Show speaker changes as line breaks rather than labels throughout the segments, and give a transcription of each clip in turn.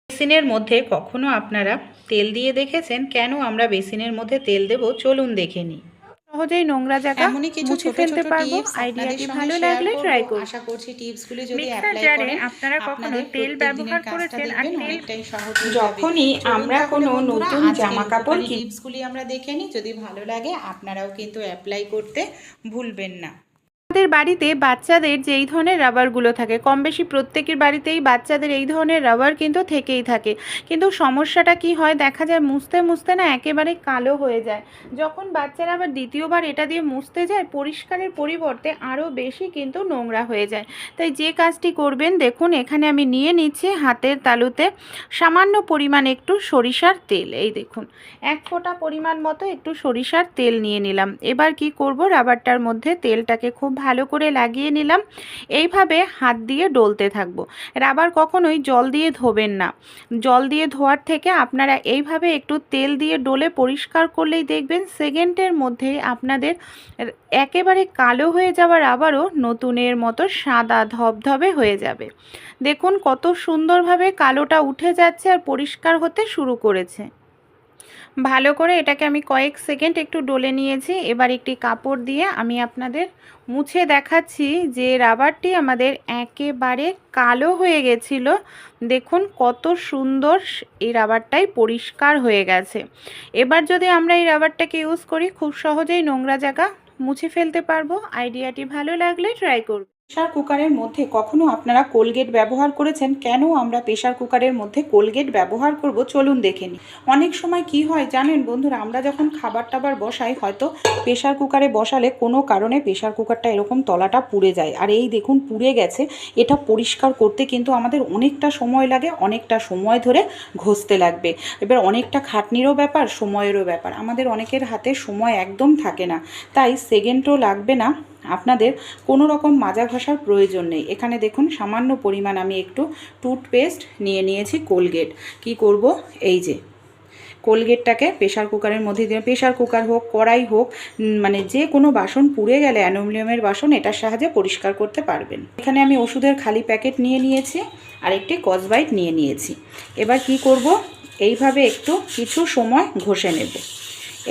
বেসিনের মধ্যে কখনো আপনারা তেল দিয়ে দেখেছেন? কেন আমরা বেসিনের মধ্যে তেল দেব চলুন দেখে নিই। সহজেই নোংরা জায়গা
এমনই কিছু
মুছে
ছোট
ফেলতে
ছোট
পারবো।
টিপস আপনাদের
আইডিয়াটি
সঙ্গে
ভালো
শেয়ার
লাগলে
করব।
ট্রাই করুন।
আশা করছি টিপসগুলি যদি
মিক্সার
অ্যাপ্লাই
জারে
করেন
আপনারা কখনো
আপনাদের
তেল
প্রত্যেক দিনের
ব্যবহার
কাজটা
করেছেন আর
দেখবেন
তেল
অনেকটাই সহজ হয়ে যাবে।
যখনই
চলুন
আমরা
তাহলে
কোনো
বন্ধুরা
নতুন
আজকের
জামা কাপড়
উপকারী টিপসগুলি আমরা দেখে নিই। যদি ভালো লাগে আপনারাও কিন্তু অ্যাপ্লাই করতে ভুলবেন না।
আমাদের বাড়িতে বাচ্চাদের যে এই ধরনের রাবারগুলো থাকে, কম বেশি প্রত্যেকের বাড়িতেই বাচ্চাদের এই ধরনের রাবার কিন্তু থেকেই থাকে। কিন্তু সমস্যাটা কি হয়, দেখা যায় মুছতে মুছতে না একেবারে কালো হয়ে যায়। যখন বাচ্চারা আবার দ্বিতীয়বার এটা দিয়ে মুছতে যায়, পরিষ্কারের পরিবর্তে আরও বেশি কিন্তু নোংরা হয়ে যায়। তাই যে কাজটি করবেন, দেখুন এখানে আমি নিয়ে নিচ্ছি হাতের তালুতে সামান্য পরিমাণ একটু সরিষার তেল। এই দেখুন 1 ফোঁটা পরিমাণ মতো একটু সরিষার তেল নিয়ে নিলাম। এবার কি করব, রাবারটার মধ্যে তেলটাকে খুব ভালো করে লাগিয়ে নিলাম। এইভাবে হাত দিয়ে ডলতে থাকবো। রাবার কখনোই জল দিয়ে ধোবেন না। জল দিয়ে ধোয়ার থেকে আপনারা এইভাবে একটু তেল দিয়ে ডলে পরিষ্কার করলেই দেখবেন সেকেন্ডের মধ্যেই আপনাদের একেবারে কালো হয়ে যাওয়া রাবারও নতুনের মতো সাদা ধবধবে হয়ে যাবে। দেখুন কত সুন্দরভাবে কালোটা উঠে যাচ্ছে আর পরিষ্কার হতে শুরু করেছে। ভালো করে এটাকে আমি কয়েক সেকেন্ড একটু ডলে নিয়েছি। এবার একটি কাপড় দিয়ে আমি আপনাদের মুছে দেখাচ্ছি যে রাবারটি আমাদের একেবারে কালো হয়ে গেছিল। দেখুন কত সুন্দর এই রাবারটাই পরিষ্কার হয়ে গেছে। এবার যদি আমরা এই রাবারটাকে ইউজ করি, খুব সহজেই নোংরা জায়গা মুছে ফেলতে পারবো। আইডিয়াটি ভালো লাগলে ট্রাই করব। প্রেশার কুকারের মধ্যে কখনো আপনারা কোলগেট ব্যবহার করেছেন? কেন আমরা প্রেশার কুকারের মধ্যে কোলগেট ব্যবহার করব চলুন দেখে নিই। অনেক সময় কি হয় জানেন বন্ধুরা, আমরা যখন খাবার টাবার বসাই, হয়তো প্রেশার কুকারে বসালে কোনো কারণে প্রেশার কুকারটা এরকম তলাটা পুড়ে যায়। আর এই দেখুন পুড়ে গেছে। এটা পরিষ্কার করতে কিন্তু আমাদের অনেকটা সময় লাগে, অনেকটা সময় ধরে ঘষতে লাগবে। এবার অনেকটা খাটনিরও ব্যাপার, সময়েরও ব্যাপার। আমাদের অনেকের হাতে সময় একদম থাকে না, তাই সেকেন্ডও লাগবে না। আপনাদের কোনো রকম মাজা ঘষার প্রয়োজন নেই। এখানে দেখুন সামান্য পরিমাণ আমি একটু টুথপেস্ট নিয়ে নিয়েছি কোলগেট। কি করব, এই যে কোলগেটটাকে প্রেশার কুকারের মধ্যে দিয়ে, প্রেশার কুকার হোক কড়াই হোক, মানে যে কোনো বাসন পুড়ে গেলে অ্যালুমিনিয়ামের বাসন এটার সাহায্যে পরিষ্কার করতে পারবেন। এখানে আমি ওষুধের খালি প্যাকেট নিয়ে নিয়েছি আর একটি স্কচব্রাইট নিয়ে নিয়েছি। এবার কি করব, এইভাবে একটু কিছু সময় ঘষে নেব।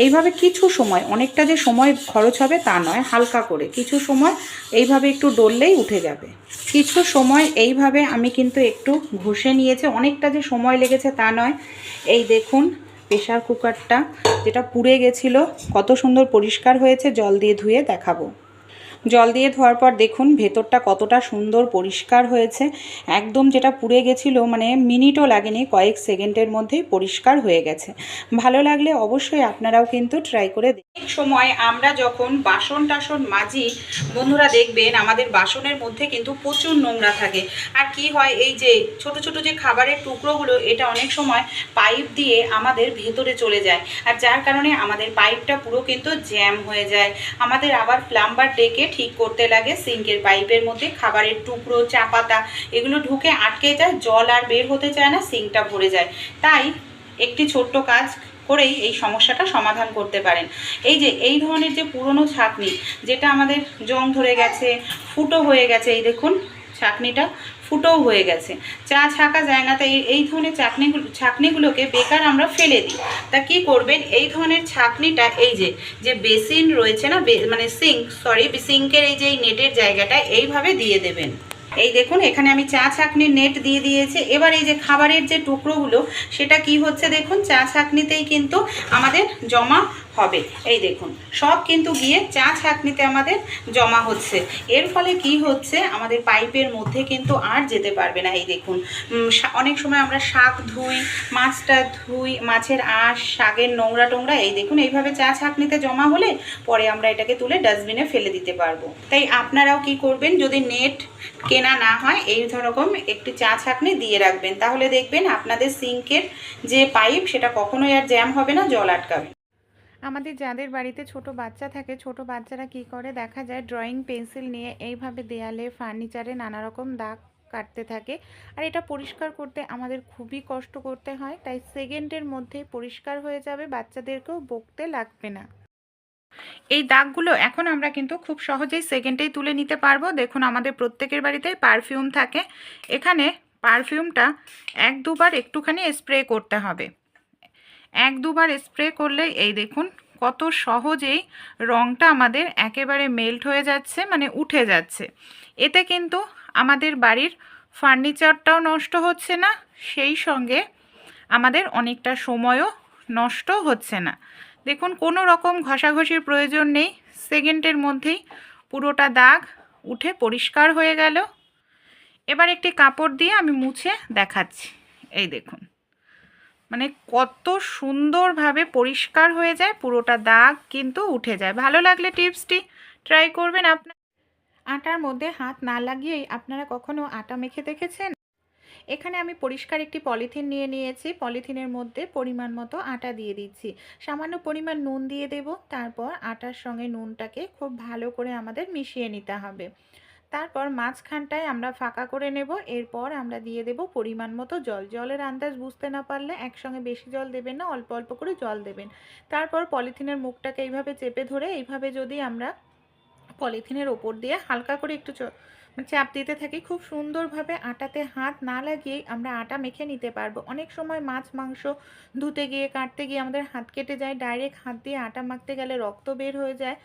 এইভাবে কিছু সময়, অনেকটা যে সময় খরচ হবে তা নয়, হালকা করে কিছু সময় এইভাবে একটু ডললেই উঠে যাবে। কিছু সময় এইভাবে আমি কিন্তু একটু ঘষে নিয়েছি, অনেকটা যে সময় লেগেছে তা নয়। এই দেখুন প্রেশার কুকারটা যেটা পুড়ে গেছিলো কত সুন্দর পরিষ্কার হয়েছে। জল দিয়ে ধুয়ে দেখাবো। জল দিয়ে ধোয়ার পর দেখুন ভেতরটা কতটা সুন্দর পরিষ্কার হয়েছে। একদম যেটা পুড়ে গেছিলো মানে মিনিটও লাগেনি, কয়েক সেকেন্ডের মধ্যেই পরিষ্কার হয়ে গেছে। ভালো লাগলে অবশ্যই আপনারাও কিন্তু ট্রাই করে দেখুন। অনেক সময় আমরা যখন বাসন টাসন মাজি বন্ধুরা, দেখবেন আমাদের বাসনের মধ্যে কিন্তু প্রচুর নোংরা থাকে। আর কি হয়, এই যে ছোট ছোট যে খাবারের টুকরোগুলো, এটা অনেক সময় পাইপ দিয়ে আমাদের ভেতরে চলে যায়, আর যার কারণে আমাদের পাইপটা পুরো কিন্তু জ্যাম হয়ে যায়। আমাদের আবার প্লাম্বার ডেকে ঠিক করতে লাগে। সিঙ্কের পাইপের মধ্যে খাবারের টুকরো, চা পাতা এগুলো ঢুকে আটকে যায়, জল আর বের হতে চায় না, সিঙ্কটা ভরে যায়। তাই একটি ছোট্ট কাজ করেই এই সমস্যাটা সমাধান করতে পারেন। এই যে এই ধরনের যে পুরনো ছাঁকনি, যেটা আমাদের জং ধরে গেছে, ফুটো হয়ে গেছে, এই দেখুন ছাঁকনিটা ফুটোও হয়ে গেছে, চা ছাঁকা যায় না, তাই এই ধরনের ছাঁকনিগুলোকে বেকার আমরা ফেলে দিই। তা কি করবেন, এই ধরনের ছাঁকনিটা এই যে বেসিন রয়েছে না, মানে সিঙ্কের এই যে নেটের জায়গাটা এইভাবে দিয়ে দেবেন। এই দেখুন এখানে আমি চা ছাঁকনির নেট দিয়ে দিয়েছি। এবার এই যে খাবারের যে টুকরোগুলো, সেটা কি হচ্ছে দেখুন, চা ছাঁকনিতেই কিন্তু আমাদের জমা হবে। এই দেখুন সব কিন্তু গিয়ে চা ছাঁকনিতে আমাদের জমা হচ্ছে। এর ফলে কি হচ্ছে, আমাদের পাইপের মধ্যে কিন্তু আর যেতে পারবে না। এই দেখুন অনেক সময় আমরা শাক ধুই, মাছটা ধুই, মাছের আঁশ, শাকের নোংরা টোংরা, এই দেখুন এইভাবে চা ছাঁকনিতে জমা হলে পরে আমরা এটাকে তুলে ডাস্টবিনে ফেলে দিতে পারবো। তাই আপনারাও কি করবেন, যদি নেট কেনা না হয় এই রকম একটি চা ছাঁকনি দিয়ে রাখবেন, তাহলে দেখবেন আপনাদের সিঙ্কের যে পাইপ সেটা কখনোই আর জ্যাম হবে না, জল আটকাবে। আমাদের যাদের বাড়িতে ছোট বাচ্চা থাকে, ছোট বাচ্চারা কি করে দেখা যায় ড্রয়িং পেন্সিল নিয়ে এইভাবে দেয়ালে, ফার্নিচারে নানা রকম দাগ কাটতে থাকে। আর এটা পরিষ্কার করতে আমাদের খুবই কষ্ট করতে হয়, তাই সেকেন্ডের মধ্যে পরিষ্কার হয়ে যাবে, বাচ্চাদেরকেও বকতে লাগবে না। এই দাগগুলো এখন আমরা কিন্তু খুব সহজেই সেকেন্ডেই তুলে নিতে পারবো। দেখুন আমাদের প্রত্যেকের বাড়িতেই পারফিউম থাকে। এখানে পারফিউমটা এক দুবার একটুখানি স্প্রে করতে হবে। এক দুবার স্প্রে করলে এই দেখুন কত সহজেই রঙটা আমাদের একেবারে মেল্ট হয়ে যাচ্ছে, মানে উঠে যাচ্ছে। এতে কিন্তু আমাদের বাড়ির ফার্নিচারটাও নষ্ট হচ্ছে না, সেই সঙ্গে আমাদের অনেকটা সময়ও নষ্ট হচ্ছে না। দেখুন কোনো রকম ঘষাঘষির প্রয়োজন নেই, সেকেন্ডের মধ্যেই পুরোটা দাগ উঠে পরিষ্কার হয়ে গেল। এবার একটি কাপড় দিয়ে আমি মুছে দেখাচ্ছি। এই দেখুন মানে কত সুন্দরভাবে পরিষ্কার হয়ে যায়, পুরোটা দাগ কিন্তু উঠে যায়। ভালো লাগলে টিপসটি ট্রাই করবেন। আপনার আটার মধ্যে হাত না লাগিয়েই আপনারা কখনো আটা মেখে দেখেছেন? এখানে আমি পরিষ্কার একটি পলিথিন নিয়ে নিয়েছি, পলিথিনের মধ্যে পরিমাণ মতো আটা দিয়ে দিচ্ছি, সামান্য পরিমাণ নুন দিয়ে দেব। তারপর আটার সঙ্গে নুনটাকে খুব ভালো করে আমাদের মিশিয়ে নিতে হবে। তারপর মাঝখানটায় আমরা ফাঁকা করে নেব। এরপর আমরা দিয়ে দেব পরিমাণ মতো জল। জলের আন্দাজ বুঝতে না পারলে একসঙ্গে বেশি জল দেবেন না, অল্প অল্প করে জল দেবেন। তারপর পলিথিনের মুখটাকে এইভাবে চেপে ধরে এইভাবে যদি আমরা পলিথিনের ওপর দিয়ে হালকা করে একটু চাপ দিতে থাকি, খুব সুন্দরভাবে আটাতে হাত না লাগিয়েই আমরা আটা মেখে নিতে পারবো। অনেক সময় মাছ মাংস ধুতে গিয়ে কাটতে গিয়ে আমাদের হাত কেটে যায়, ডাইরেক্ট হাত দিয়ে আটা মাখতে গেলে রক্ত বের হয়ে যায়।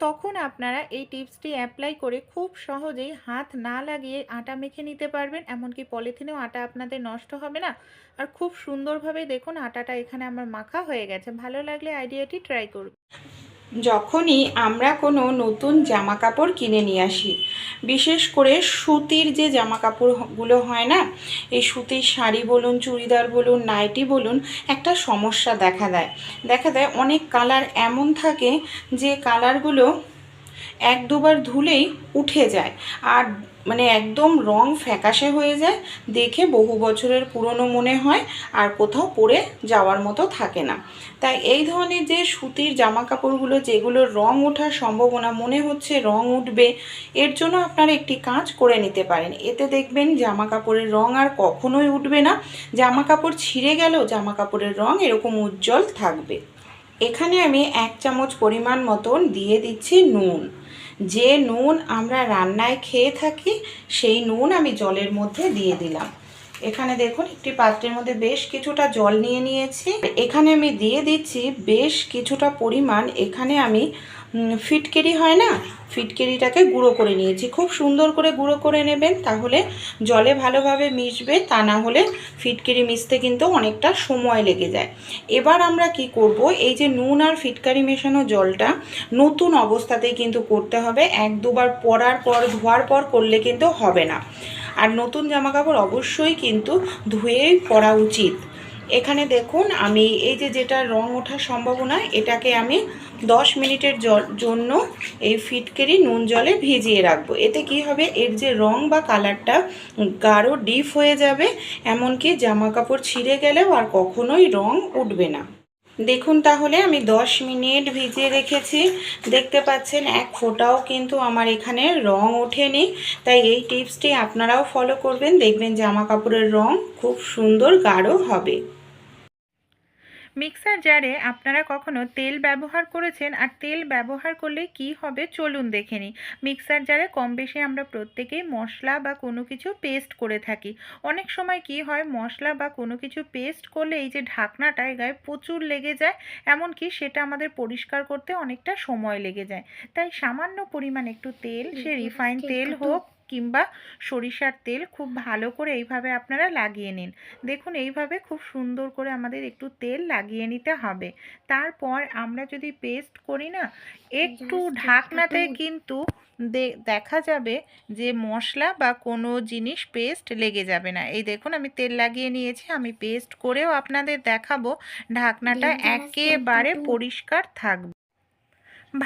তখন আপনারা এই টিপসটি অ্যাপ্লাই করে খুব সহজেই হাত না লাগিয়ে আটা মেখে নিতে পারবেন। এমনকি পলিথিনেও আটা আপনাদের নষ্ট হবে না। আর খুব সুন্দরভাবে দেখুন আটাটা এখানে আমার মাখা হয়ে গেছে। ভালো লাগলে আইডিয়াটি ট্রাই করুন।
যখনই আমরা কোনো নতুন জামা কাপড় কিনে নিয়ে আসি, বিশেষ করে সুতির যে জামা কাপড়গুলো হয় না, এই সুতির শাড়ি বলুন, চুড়িদার বলুন, নাইটি বলুন, একটা সমস্যা দেখা দেয় অনেক কালার এমন থাকে যে কালারগুলো এক দুবার ধুলেই উঠে যায়, আর মানে একদম রং ফ্যাকাশে হয়ে যায়, দেখে বহু বছরের পুরনো মনে হয়, আর কোথাও পরে যাওয়ার মতো থাকে না। তাই এই ধরনের যে সুতির জামা কাপড়গুলো যেগুলোর রং ওঠার সম্ভাবনা, মনে হচ্ছে রং উঠবে, এর জন্য আপনারা একটি কাজ করে নিতে পারেন। এতে দেখবেন জামা কাপড়ের রং আর কখনোই উঠবে না। জামা কাপড় ছিঁড়ে গেলেও জামা কাপড়ের রং এরকম উজ্জ্বল থাকবে। এখানে আমি 1 চামচ পরিমাণ মতন দিয়ে দিচ্ছি নুন। যে নুন আমরা রান্নায় খেয়ে থাকি সেই নুন আমি জলের মধ্যে দিয়ে দিলাম। এখানে দেখুন একটি পাত্রের মধ্যে বেশ কিছুটা জল নিয়ে নিয়েছি। এখানে আমি দিয়ে দিচ্ছি বেশ কিছুটা পরিমাণ, এখানে আমি ফিটকিরি হয় না, ফিটকিরিটাকে গুঁড়ো করে নিয়েছি। খুব সুন্দর করে গুঁড়ো করে নেবেন, তাহলে জলে ভালোভাবে মিশবে, তা না হলে ফিটকিরি মিশতে কিন্তু অনেকটা সময় লেগে যায়। এবার আমরা কি করব, এই যে নুন আর ফিটকারি মেশানো জলটা নতুন অবস্থাতেই কিন্তু করতে হবে। এক দুবার পরার পর ধোয়ার পর করলে কিন্তু হবে না। আর নতুন জামাকাপড় অবশ্যই কিন্তু ধুয়েই পরা উচিত। এখানে দেখুন আমি এই যে যেটা রং ওঠার সম্ভাবনা, এটাকে আমি 10 মিনিটের জন্য এই ফিটকিরি নুন জলে ভিজিয়ে রাখবো। এতে কি হবে, এর যে রং বা কালারটা গাঢ় ডিপ হয়ে যাবে, এমনকি জামা কাপড় ছিঁড়ে গেলেও আর কখনোই রং উঠবে না। দেখুন তাহলে আমি 10 মিনিট ভিজিয়ে রেখেছি, দেখতে পাচ্ছেন এক ফোঁটাও কিন্তু আমার এখানে রং ওঠেনি। তাই এই টিপসটি আপনারাও ফলো করবেন, দেখবেন জামা কাপড়ের রং খুব সুন্দর গাঢ় হবে।
মিক্সার জারে আপনারা কখনো তেল ব্যবহার করেছেন? আর তেল ব্যবহার করলে কি হবে চলুন দেখে নিই। মিক্সার জারে কম বেশি আমরা প্রত্যেকেই মশলা বা কোনো কিছু পেস্ট করে থাকি। অনেক সময় কি হয়, মশলা বা কোনো কিছু পেস্ট করলে এই যে ঢাকনাটা গায়ে প্রচুর লেগে যায়, এমনকি সেটা আমাদের পরিষ্কার করতে অনেকটা সময় লেগে যায়। তাই সামান্য পরিমাণ একটু তেল, সে রিফাইন তেল হোক কিংবা সরিষার তেল, খুব ভালো করে এইভাবে আপনারা লাগিয়ে নিন। দেখুন এইভাবে খুব সুন্দর করে আমাদের একটু তেল লাগিয়ে নিতে হবে। তারপর আমরা যদি পেস্ট করি না, একটু ঢাকনাতে কিন্তু দেখা যাবে যে মশলা বা কোনো জিনিস পেস্ট লেগে যাবে না। এই দেখুন আমি তেল লাগিয়ে নিয়েছি, আমি পেস্ট করেও আপনাদের দেখাবো, ঢাকনাটা একেবারে পরিষ্কার থাকবে।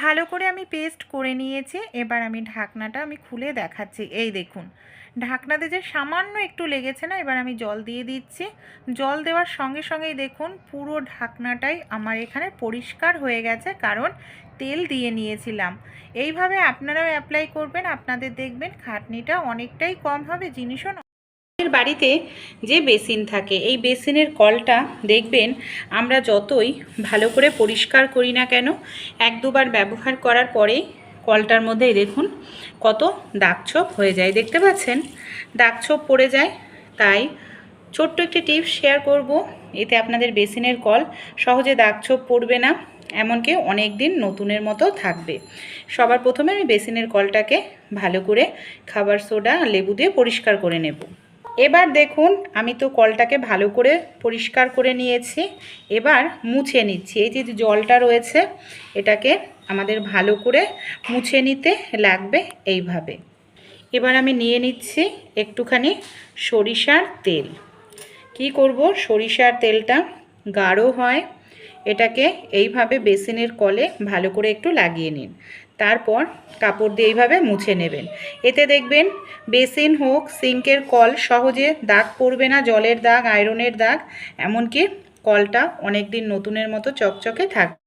ভালো করে আমি পেস্ট করে নিয়েছি। এবার আমি ঢাকনাটা খুলে দেখাচ্ছি। এই দেখুন ঢাকনাতে যে সামান্য একটু লেগেছে না, এবার আমি জল দিয়ে দিচ্ছি। জল দেওয়ার সঙ্গে সঙ্গেই দেখুন পুরো ঢাকনাটাই আমার এখানে পরিষ্কার হয়ে গেছে, কারণ তেল দিয়ে নিয়েছিলাম। এইভাবে আপনারাও অ্যাপ্লাই করবেন, আপনাদের দেখবেন খাটনিটা অনেকটাই কম হবে, জিনিসও
বাড়িতে যে বেসিন থাকে, এই বেসিনের কলটা দেখবেন আমরা যতই ভালো করে পরিষ্কার করি না কেন, এক দুবার ব্যবহার করার পরে
কলটার মধ্যেই দেখুন কত দাগ ছোপ হয়ে যায়, দেখতে পাচ্ছেন দাগ ছোপ পড়ে যায়। তাই ছোট্ট একটি টিপস শেয়ার করব, এতে আপনাদের বেসিনের কল সহজে দাগ ছোপ পড়বে না, এমনকি অনেক দিন নতুনের মতো থাকবে। সবার প্রথমে আমি বেসিনের কলটাকে ভালো করে খাবার সোডা লেবু দিয়ে পরিষ্কার করে নেব। এবার দেখুন আমি তো কলটাকে ভালো করে পরিষ্কার করে নিয়েছি, এবার মুছে নিচ্ছি। এই যে জলটা রয়েছে এটাকে আমাদের ভালো করে মুছে নিতে লাগবে এইভাবে। এবার আমি নিয়ে নিচ্ছি একটুখানি সরিষার তেল। কি করব, সরিষার তেলটা গাঢ় হয়, এটাকে এইভাবে বেসিনের কলে ভালো করে একটু লাগিয়ে নিন, তারপর কাপড় দিয়ে এইভাবে মুছে নেবেন। এতে দেখবেন বেসিন হোক সিঙ্কের কল সহজে দাগ পড়বে না, জলের দাগ, আয়রনের দাগ, এমনকি কলটা অনেক দিন নতুনের মতো চকচকে থাকবে।